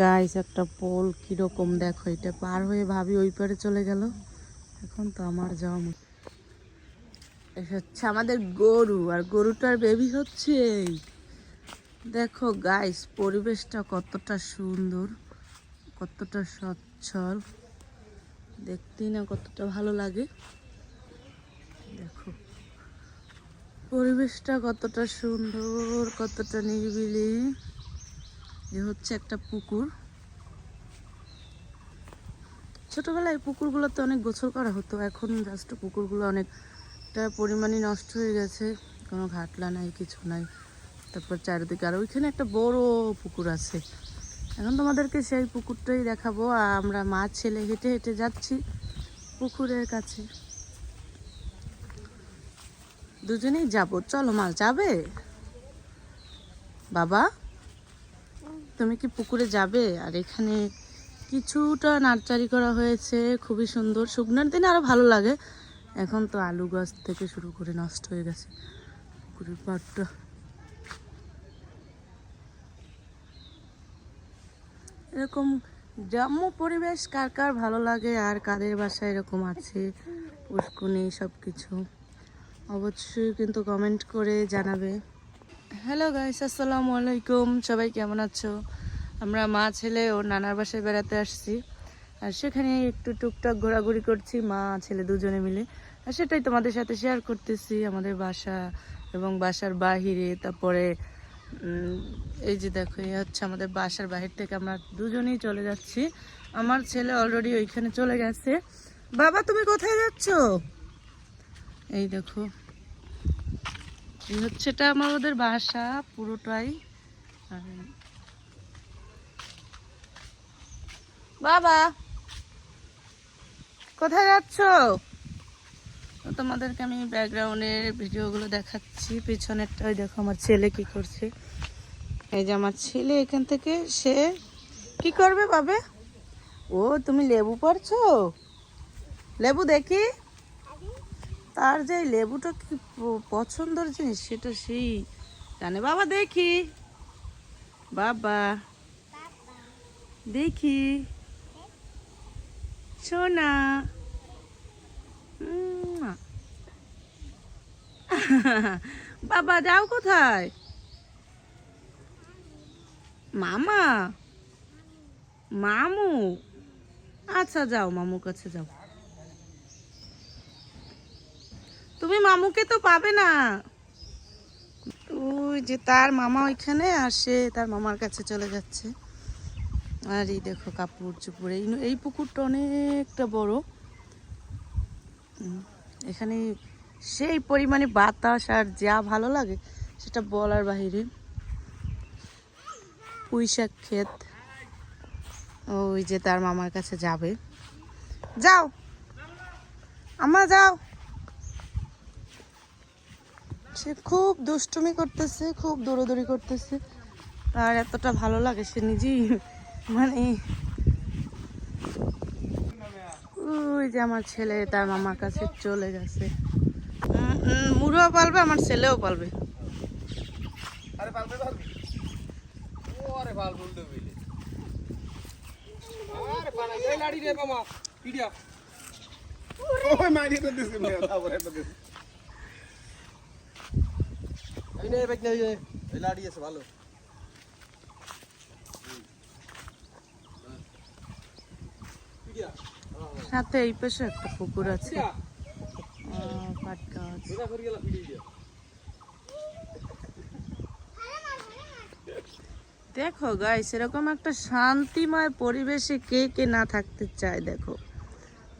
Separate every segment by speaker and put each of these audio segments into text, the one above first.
Speaker 1: Guys একটা pole কিরকম দেখো, এটা পার হয়ে ভাবি ওই পারে চলে গেল। এখন তো আমার যাওয়া হচ্ছে আমাদের গরু, আর গরুটার বেবি হচ্ছে এই দেখো গাইস। পরিবেশটা কতটা সুন্দর, কতটা সচ্ছল, দেখতেই না কতটা ভালো লাগে। দেখো পরিবেশটা কতটা সুন্দর, কতটা নিরিবিলি। এ হচ্ছে একটা পুকুর। ছোটবেলায় পুকুরগুলোতে অনেক গোসল করা হতো, এখন জাস্ট পুকুরগুলো অনেকটা পরিমাণে নষ্ট হয়ে গেছে, কোনো ঘাটলা নাই, কিছু নাই। তারপর চারিদিকে আর ওইখানে একটা বড় পুকুর আছে। এখন তোমাদেরকে সেই পুকুরটাই দেখাবো। আর আমরা মা ছেলে হেঁটে হেঁটে যাচ্ছি পুকুরের কাছে, দুজনেই যাব। চলো মা, যাবে? বাবা তুমি কি পুকুরে যাবে? আর এখানে কিছুটা নার্সারি করা হয়েছে, খুবই সুন্দর। শুকনার দিনে আরো ভালো লাগে, এখন তো আলু গাছ থেকে শুরু করে নষ্ট হয়ে গেছে পুকুরের পাড়টা। এরকম গ্রাম্য পরিবেশ কার কার ভালো লাগে, আর কাদের বাসায় এরকম আছে পুষ্কুনি সব কিছু, অবশ্যই কিন্তু কমেন্ট করে জানাবে। হ্যালো গাইস, আসসালামু আলাইকুম। সবাই কেমন আছো? আমরা মা ছেলে ও নানার বাসায় বেড়াতে আসছি, আর সেখানে একটু টুকটাক ঘোরাঘুরি করছি মা ছেলে দুজনে মিলে। আর সেটাই তোমাদের সাথে শেয়ার করতেছি, আমাদের বাসা এবং বাসার বাহিরে। তারপরে এই যে দেখো, এই হচ্ছে আমাদের বাসার বাহির থেকে আমরা দুজনেই চলে যাচ্ছি। আমার ছেলে অলরেডি ওইখানে চলে গেছে। বাবা তুমি কোথায় যাচ্ছ? এই দেখো, এই হচ্ছে এটা আমার ওদের বাসা পুরোটাই। বাবা কোথায় যাচ্ছ? তোমাদেরকে আমি ব্যাকগ্রাউন্ডের ভিডিওগুলো দেখাচ্ছি, পিছনেরটা ওই দেখো আমার ছেলে কি করছে। এই যে আমার ছেলে এখান থেকে সে কি করবে বাবে? ও তুমি লেবু পারছো? লেবু দেখি। তার যে লেবুটা কি পছন্দের জিনিস সেটা সেই জানে। বাবা দেখি, বাবা দেখি, সোনা। বাবা যাও কোথায়? মামা, মামু। আচ্ছা যাও, মামুর কাছে যাও। তুমি মামুকে তো পাবে না। ওই যে তার মামা ওইখানে, আর সে তার মামার কাছে চলে যাচ্ছে। আর এই দেখো কাপড় চোপড়, এই পুকুরটা অনেকটা বড়। এখানে সেই পরিমাণে বাতাস আর যা ভালো লাগে সেটা বলার বাহিরে। পুঁইশাক ক্ষেত, ওই যে তার মামার কাছে যাবে। যাও আমা যাও। সে খুব দুষ্টুমি করতেছে, খুব দৌড়াদৌড়ি করতেছে, আর এতটা ভালো লাগে সে নিজেই মানে। ওই যে আমার ছেলে তার মামার কাছে চলে গেছে। মুড়াও পালবে, আমার ছেলেও পালবে। সাথে এই পাশে একটা পুকুর আছে, পাট গাছ। দেখো গাইস, এরকম একটা শান্তিময় পরিবেশে কে কে না থাকতে চায়। দেখো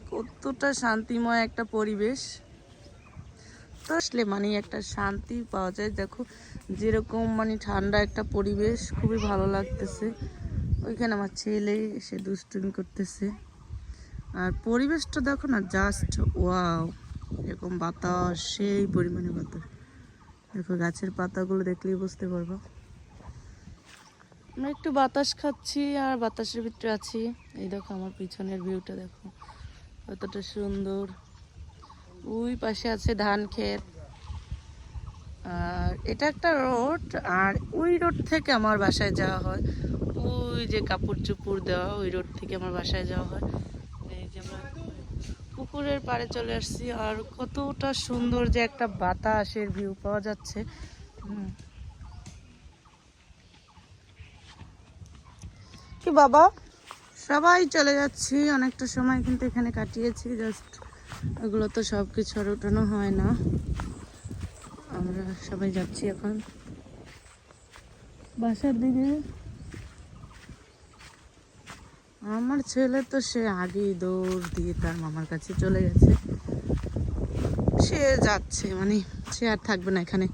Speaker 1: কতটা শান্তিময় একটা পরিবেশ, তো আসলে মানে একটা শান্তি পাওয়া যায়। দেখো যেরকম মানে ঠান্ডা একটা পরিবেশ, খুবই ভালো লাগতেছে। ওইখানে আমার ছেলে এসে দুষ্টুমি করতেছে, আর পরিবেশটা দেখো না, জাস্ট ওয়াও। এরকম বাতাস, সেই পরিমাণে বাতাস। দেখো গাছের পাতাগুলো দেখলেই বুঝতে পারবো। আমরা একটু বাতাস খাচ্ছি আর বাতাসের ভিতরে আছি। এই দেখো আমার পিছনের ভিউটা দেখো কতটা সুন্দর। ওই পাশে আছে ধান ক্ষেত, আর এটা একটা রোড, আর ওই রোড থেকে আমার বাসায় যাওয়া হয়। ওই যে কাপড় চোপড় দেওয়া ওই রোড থেকে আমার বাসায় যাওয়া হয়। এই যে আমরা পুকুরের পাড়ে চলে আসছি, আর কতটা সুন্দর যে একটা বাতাসের ভিউ পাওয়া যাচ্ছে। কি বাবা, সবাই চলে যাচ্ছি, অনেকটা সময় কিন্তু এখানে কাটিয়েছি। জাস্ট এগুলো তো সব কিছু আর ওঠানো হয় না। আমরা সবাই যাচ্ছি এখন বাসার দিকে। আমার ছেলে তো সে আগেই দৌড় দিয়ে তার মামার কাছে চলে গেছে। সে যাচ্ছে, মানে সে আর থাকবে না এখানে,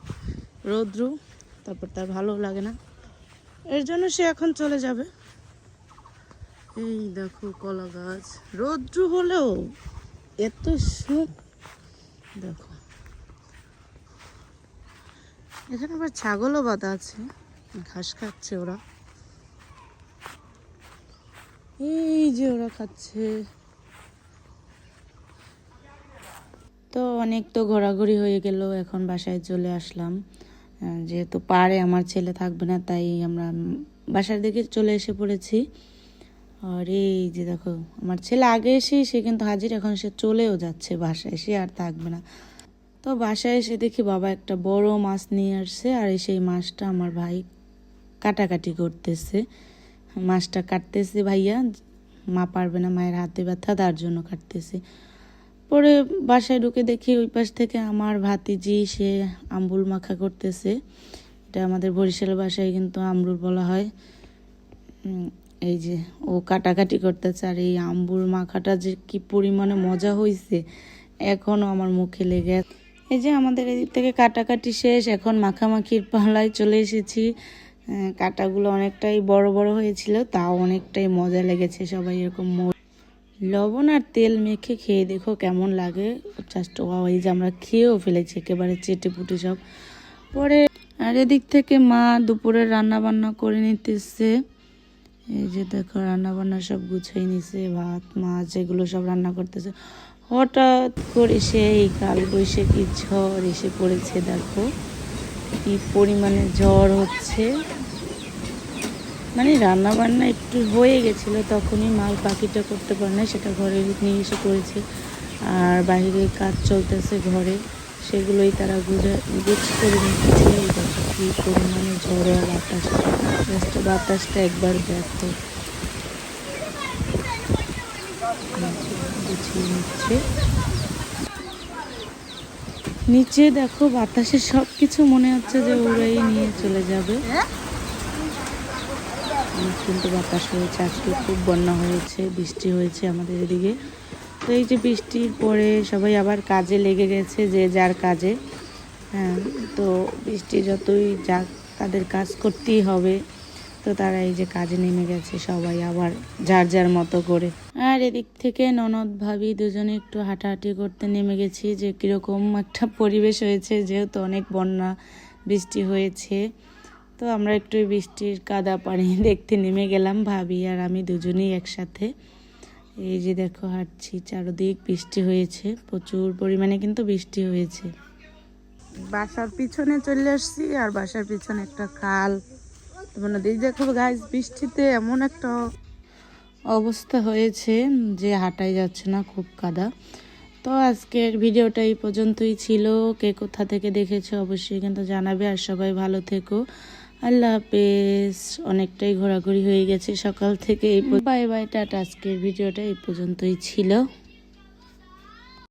Speaker 1: রৌদ্রু, তারপর তার ভালো লাগে না, এর জন্য সে এখন চলে যাবে। এই দেখো কলা গাছ, রৌদ্রু হলেও এত দেখো। এখানে আবার ছাগলও বাঁধা আছে, ঘাস খাচ্ছে ওরা। এই যে ওরা খাচ্ছে। তো অনেক তো ঘোরাঘুরি হয়ে গেল, এখন বাসায় চলে আসলাম। যেহেতু পারে আমার ছেলে থাকবে না, তাই আমরা বাসার দিকে চলে এসে পড়েছি। আর এই যে দেখো আমার ছেলে আগে এসে সে কিন্তু হাজির, এখন সে চলেও যাচ্ছে বাসায়, সে আর থাকবে না। তো বাসায় এসে দেখি বাবা একটা বড় মাছ নিয়ে আসছে, আর সেই মাছটা আমার ভাই কাটাকাটি করতেছে। মাছটা কাটতেছে ভাইয়া, মা পারবে না, মায়ের হাতে ব্যথা, তার জন্য কাটতেছে। পরে বাসায় ঢুকে দেখি ওই পাশ থেকে আমার ভাতিজি সে আম্বুল মাখা করতেছে। এটা আমাদের বরিশাল ভাষায় কিন্তু আমরুল বলা হয়। এই যে ও কাটাকাটি করতেছে, আর এই আম্বুল মাখাটা যে কি পরিমাণে মজা হয়েছে এখনও আমার মুখে লেগে। এই যে আমাদের এদিক থেকে কাটাকাটি শেষ, এখন মাখামাখির পালায় চলে এসেছি। কাটাগুলো অনেকটাই বড় বড় হয়েছিল, তাও অনেকটাই মজা লেগেছে। সবাই এরকম লবণ আর তেল মেখে খেয়ে দেখো কেমন লাগে, জাস্ট ওয়াও। এই যে আমরা খেয়েও ফেলেছি একেবারে চেটে পুটে সব। পরে আর এদিক থেকে মা দুপুরে রান্না বান্না করে নিতেছে। এই যে দেখো রান্না বান্না সব গুছিয়ে নিছে, ভাত মাছ এগুলো সব রান্না করতেছে। হঠাৎ করে সেই কালবৈশাখী ঝড় এসে পড়েছে, দেখো কি পরিমাণে ঝড় হচ্ছে। মানে রান্না বান্না একটু হয়ে গেছিলো, তখনই মাল পাখিটা করতে পারে না, সেটা ঘরে নিয়ে এসে করেছে। আর বাইরে কাজ চলতেছে ঘরে, সেগুলোই তারা গুছ করে নিচ্ছে। এই দেখো কি পরিমাণে ঝড়ে বাতাস, বাতাসটা একবার দেখো, গুছিয়ে নিচ্ছে। নিচে দেখো বাতাসে সব কিছু মনে হচ্ছে যে উড়াই নিয়ে চলে যাবে, কিন্তু বাতাস হয়েছে। আজকে খুব বন্যা হয়েছে, বৃষ্টি হয়েছে আমাদের এদিকে। তো এই যে বৃষ্টির পরে সবাই আবার কাজে লেগে গেছে, যে যার কাজে। হ্যাঁ, তো বৃষ্টি যতই যাক তাদের কাজ করতেই হবে, তো তারা এই যে কাজে নেমে গেছে সবাই আবার যার যার মতো করে। আর এদিক থেকে ননদ ভাবি দুজনে একটু হাঁটাহাঁটি করতে নেমে গেছি, যে কীরকম একটা পরিবেশ হয়েছে, যেহেতু অনেক বন্যা বৃষ্টি হয়েছে। তো আমরা একটু বৃষ্টির কাদা পানি দেখতে নেমে গেলাম, ভাবি আর আমি দুজনেই একসাথে। এই যে দেখো হাঁটছি, চারদিক বৃষ্টি হয়েছে, প্রচুর পরিমাণে কিন্তু বৃষ্টি হয়েছে। বাসার পিছনে চলে আসছি, আর বাসার পিছনে একটা খাল, মানে দেখো গাইস, বৃষ্টিতে এমন একটা অবস্থা হয়েছে যে হাঁটাই যাচ্ছে না, খুব কাদা। তো আজকের ভিডিওটা এই পর্যন্তই ছিল। কে কোথা থেকে দেখেছো অবশ্যই কিন্তু জানাবে, আর সবাই ভালো থেকো। আল্লাহ হাফেজ। অনেকটাই ঘোরাঘুরি হয়ে গেছে সকাল থেকে। Bye bye, tata. আজকের ভিডিওটা এই পর্যন্তই ছিল।